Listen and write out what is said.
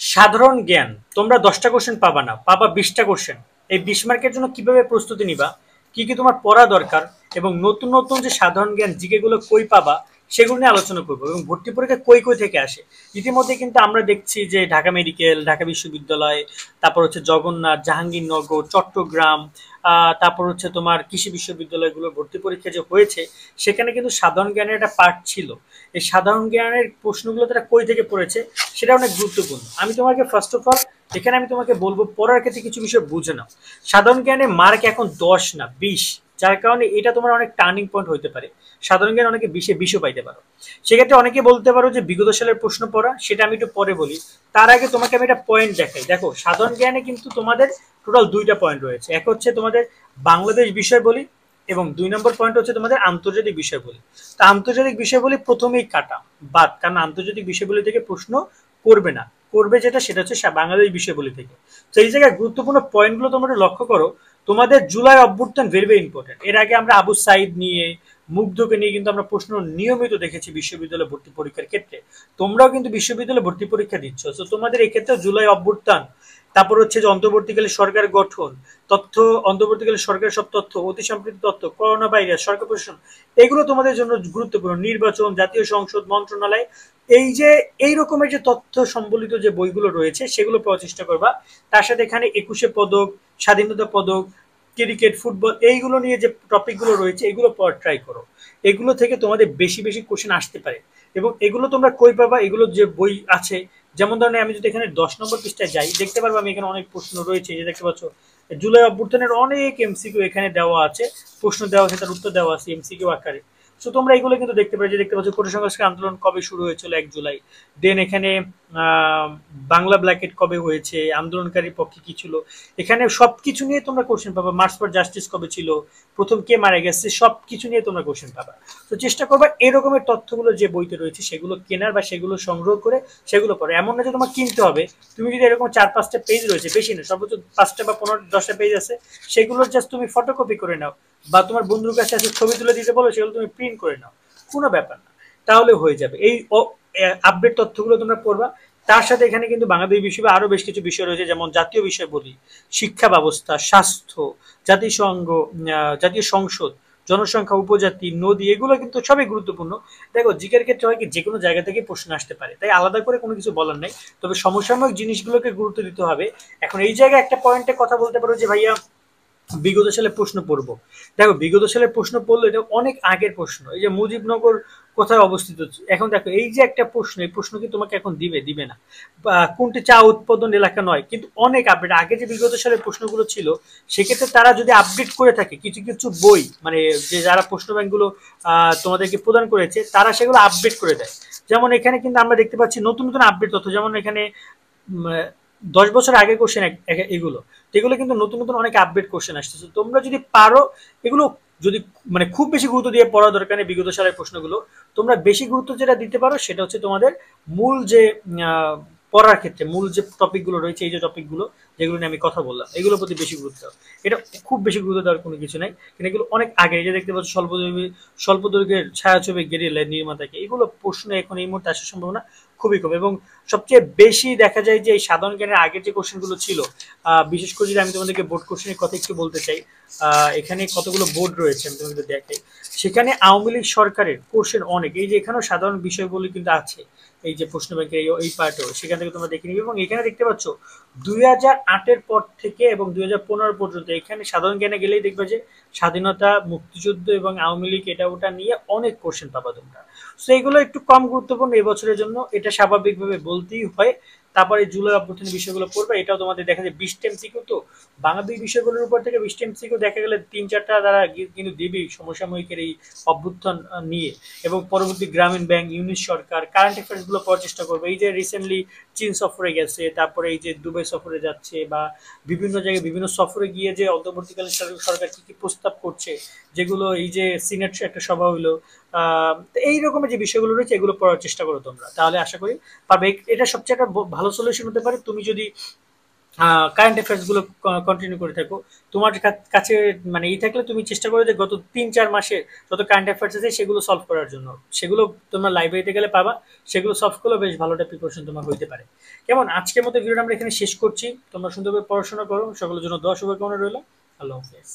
সাধারণ জ্ঞান তোমরা 10টা কোশ্চেন পাবা না, পাবা 20টা কোশ্চেন। এই 20 মার্কের জন্য কিভাবে প্রস্তুতি নিবা, কি কি তোমার পড়া দরকার, এবং নতুন নতুন যে সাধারণ জ্ঞান জিকে গুলো কই পাবা সেগুলো নিয়ে আলোচনা করবো, এবং ভর্তি পরীক্ষা কই কই থেকে আসে। ইতিমধ্যে কিন্তু আমরা দেখছি যে ঢাকা মেডিকেল, ঢাকা বিশ্ববিদ্যালয়, তারপর হচ্ছে জগন্নাথ, জাহাঙ্গীরনগর, চট্টগ্রাম, তারপর হচ্ছে তোমার কৃষি বিশ্ববিদ্যালয়গুলো ভর্তি পরীক্ষা যে হয়েছে, সেখানে কিন্তু সাধারণ জ্ঞানের একটা পার্ট ছিল। এই সাধারণ জ্ঞানের প্রশ্নগুলো তারা কই থেকে পড়েছে সেটা অনেক গুরুত্বপূর্ণ। আমি তোমাকে ফার্স্ট অফ অল এখানে আমি তোমাকে বলবো, পড়ার ক্ষেত্রে কিছু বিষয় বুঝে নাও। সাধারণ জ্ঞানে মার্ক এখন 10 না 20, যার কারণে এটা তোমার অনেক টার্নিং পয়েন্ট হতে পারে। সাধারণ জ্ঞান অনেকে 20-20ও পাইতে পারো। সেক্ষেত্রে অনেকে বলতে পারো যে বিগত সালের প্রশ্ন পড়া, সেটা আমি একটু পরে বলি। তার আগে তোমাকে আমি একটা পয়েন্ট দেখাই। দেখো, সাধারণ জ্ঞানে কিন্তু তোমাদের টোটাল 2টা পয়েন্ট রয়েছে। এক হচ্ছে তোমাদের বাংলাদেশ বিষয় বলি, এবং 2 নম্বর পয়েন্ট হচ্ছে তোমাদের আন্তর্জাতিক বিষয় বলি। তা আন্তর্জাতিক বিষয় বলি প্রথমেই কাটা বাদ, কারণ আন্তর্জাতিক বিষয়গুলি থেকে প্রশ্ন করবে না। করবে যেটা, সেটা হচ্ছে বাংলাদেশ বিষয়গুলি থেকে। তো এই জায়গায় গুরুত্বপূর্ণ পয়েন্টগুলো তোমরা লক্ষ্য করো। তোমাদের জুলাই অভ্যুত্থান ভেরি ভেরি ইম্পর্টেন্ট। এর আগে আমরা আবু সাইদ নিয়ে, মুগ্ধকে নিয়ে কিন্তু আমরা প্রশ্ন নিয়মিত দেখেছি বিশ্ববিদ্যালয় ভর্তি পরীক্ষার ক্ষেত্রে। তোমরাও কিন্তু বিশ্ববিদ্যালয় ভর্তি পরীক্ষা দিচ্ছ, তো তোমাদের এই ক্ষেত্রে জুলাই অভ্যুত্থান, তারপর হচ্ছে যে অন্তর্বর্তীকালে সরকার গঠন, তথ্য, অন্তর্বর্তীকালে সরকারের সব তথ্য, অতি সম্প্রীতি তথ্য, করোনা ভাইরাস, সরকার প্রশাসন, এগুলো তোমাদের জন্য গুরুত্বপূর্ণ। নির্বাচন, জাতীয় সংসদ, মন্ত্রণালয়, এই যে এই রকমের যে তথ্য সম্বলিত যে বইগুলো রয়েছে সেগুলো পড়ার চেষ্টা করবা। তার সাথে এখানে 21শে পদক, স্বাধীনতা পদক, ক্রিকেট, ফুটবল, এইগুলো নিয়ে যে টপিকগুলো রয়েছে এগুলো পড়ার ট্রাই করো। এগুলো থেকে তোমাদের বেশি বেশি কোশ্চেন আসতে পারে। এবং এগুলো তোমরা কই পাবা, এগুলো যে বই আছে, যেমন ধরেন আমি যদি এখানে 10 নম্বর পৃষ্ঠায় যাই, দেখতে পারবো আমি এখানে অনেক প্রশ্ন রয়েছে। এই যে দেখতে পাচ্ছ, জুলাই অভ্যুত্থানের অনেক এমসিকিউ এখানে দেওয়া আছে, প্রশ্ন দেওয়া আছে, তার উত্তর দেওয়া আছে এমসিকিউ আকারে। সো তোমরা এগুলো কিন্তু দেখতে পাচ্ছ। যে দেখতে পাচ্ছ কোটা সংস্কার আন্দোলন কবে শুরু হয়েছিল, 1 জুলাই। দেন এখানে আহ, বাংলা ব্ল্যাকেট কবে হয়েছে, আন্দোলনকারীর পক্ষে কি ছিল, এখানে সবকিছু নিয়ে তোমরা কোশ্চেন পাবা। মার্চ ফর জাস্টিস কবে ছিল, প্রথম কে মারা গেছে, সবকিছু নিয়ে তোমরা কোশ্চেন পাবা। তো চেষ্টা করবা এরকমের তথ্যগুলো যে বইতে রয়েছে সেগুলো কেনার, বা সেগুলো সংগ্রহ করে সেগুলো পড়ে। এমন না যে তোমার কিনতে হবে। তুমি যদি এরকম 4-5টা পেজ রয়েছে, বেশি না, সর্বোচ্চ 5টা বা 15-10টা পেজ আছে, সেগুলো জাস্ট তুমি ফটোকপি করে নাও, বা তোমার বন্ধুর কাছে আছে ছবি তুলে দিতে বলো, সেগুলো তুমি প্রিন্ট করে নাও, কোনো ব্যাপার না, তাহলে হয়ে যাবে। এই আপডেট তথ্যগুলো তোমরা পড়বা। তার সাথে এখানে কিন্তু বাংলাদেশ বিষয়ে আরো বেশ কিছু বিষয় রয়েছে, যেমন জাতীয় বিষয় বলি, শিক্ষা ব্যবস্থা, স্বাস্থ্য, জাতিসংঘ, জাতীয় সংসদ, জনসংখ্যা, উপজাতি, নদী, এগুলো কিন্তু সবই গুরুত্বপূর্ণ। দেখো, জিকের ক্ষেত্রে হয় কি, যে কোনো জায়গা থেকে প্রশ্ন আসতে পারে, তাই আলাদা করে কোনো কিছু বলার নাই। তবে সমসাময়িক জিনিসগুলোকে গুরুত্ব দিতে হবে। এখন এই জায়গায় একটা পয়েন্টে কথা বলতে পারো যে ভাইয়া বিগত সালে প্রশ্ন পড়বো। দেখো, বিগত সালের প্রশ্ন পড়লো, এটা অনেক আগের প্রশ্ন। এই যে মুজিবনগর কোথায় অবস্থিত, এখন দেখো এই যে একটা প্রশ্ন, এই প্রশ্ন কি তোমাকে এখন দিবে, দিবে না। বা কোনটি চা উৎপাদন এলাকা নয়, কিন্তু অনেক আপডেট আগে যে বিগত সালের প্রশ্নগুলো ছিল, সেক্ষেত্রে তারা যদি আপডেট করে থাকে কিছু কিছু বই, মানে যে যারা প্রশ্ন ব্যাংকগুলো তোমাদেরকে প্রদান করেছে, তারা সেগুলো আপডেট করে দেয়। যেমন এখানে কিন্তু আমরা দেখতে পাচ্ছি নতুন নতুন আপডেট তথ্য, যেমন এখানে 10 বছর আগে কোশ্চেন, এগুলো, এগুলো কিন্তু নতুন নতুন অনেক আপডেট কোশ্চেন আসতেছে। তোমরা যদি পারো এগুলো, যদি মানে খুব বেশি গুরুত্ব দিয়ে পড়া দরকার নেই বিগত সালের প্রশ্নগুলো। তোমরা বেশি গুরুত্ব যেটা দিতে পারো সেটা হচ্ছে তোমাদের মূল যে পড়ার ক্ষেত্রে মূল যে টপিকগুলো রয়েছে, এই যে টপিকগুলো যেগুলো নিয়ে আমি কথা বললাম, এগুলোর প্রতি বেশি গুরুত্ব দাও। এটা খুব বেশি গুরুত্ব দেওয়ার কোনো কিছু নাই, কিন্তু এগুলো অনেক আগে। এই যে দেখতে পাচ্ছ স্বল্প দৈর্ঘ্যের ছায়াছবি গেরিলা নির্মাতাকে, এগুলো প্রশ্ন এখন এই মুহূর্তে আসার সম্ভাবনা খুবই কম। এবং সবচেয়ে বেশি দেখা যায় যে এই সাধারণ জ্ঞানের আগের যে কোশ্চেনগুলো ছিল, বিশেষ করে যদি আমি তোমাদেরকে বোর্ড কোশ্চেনের কথা একটু বলতে চাই, এখানে কতগুলো বোর্ড রয়েছে আমি তোমাকে দেখাই। সেখানে আওয়ামী লীগ সরকারের কোশ্চেন অনেক, এই যে এখানেও সাধারণ বিষয়গুলি কিন্তু আছে। এই যে প্রশ্ন ব্যাংকের এই পার্টও সেখান থেকে তোমরা দেখে নিবে। এবং এখানে দেখতে পাচ্ছ 2008-এর পর থেকে এবং 2015 পর্যন্ত এখানে সাধারণ জ্ঞানে গেলেই দেখবে যে স্বাধীনতা, মুক্তিযুদ্ধ এবং আওয়ামী লীগ, এটা ওটা নিয়ে অনেক কোশ্চেন পাবা তোমরা। সো এগুলো একটু কম গুরুত্বপূর্ণ এবছরের জন্য, এটা স্বাভাবিকভাবে বলতেই হয়। তারপরে জুলাই অভ্যুত্থানের বিষয়গুলো পড়বে, এটাও তোমাদের দেখা যায় 20টা এমসিকিউ। তো বাংলাদেশ বিষয়গুলোর উপর থেকে 20টা এমসিকিউ দেখা গেলে 3-4টা তারা কিন্তু দিবেই সমসাময়িকের এই অভ্যুত্থান নিয়ে। এবং পরবর্তী গ্রামীণ ব্যাংক, ইউনিট সরকার, কারেন্ট অ্যাফেয়ার্স গুলো পড়ার চেষ্টা করবে। এই যে রিসেন্টলি চীন সফরে গেছে, তারপরে এই যে দুবাই সফরে যাচ্ছে, বা বিভিন্ন জায়গায় বিভিন্ন সফরে গিয়ে যে অন্তর্বর্তীকালীন সরকার কি কি প্রস্তাব করছে, যেগুলো এই যে সিনেট একটা সভা হইলো, এই রকমের যে বিষয়গুলো রয়েছে এগুলো পড়ার চেষ্টা করো তোমরা, তাহলে আশা করি পারবে। এটা সবচেয়ে একটা ভালো সলিউশন হতে পারে। তুমি যদি কারেন্ট অ্যাফেয়ার্স গুলো কন্টিনিউ করে থাকো। তোমার কাছে মানে থাকলে তুমি চেষ্টা করো যে গত 3-4 মাসে যত কারেন্ট অ্যাফেয়ার্স আছে সেগুলো সলভ করার জন্য। সেগুলো তোমরা লাইব্রেরিতে গেলে পাবা। সেগুলো সলভ করলেও বেশ ভালো একটা প্রিপারেশন তোমার হইতে পারে। কেমন, আজকের মতো ভিডিওটা আমরা এখানে শেষ করছি। তোমরা সুন্দরভাবে পড়াশোনা করো। সকলের জন্য দোয়া শুভকামনা রইল। আল্লাহ হাফেজ।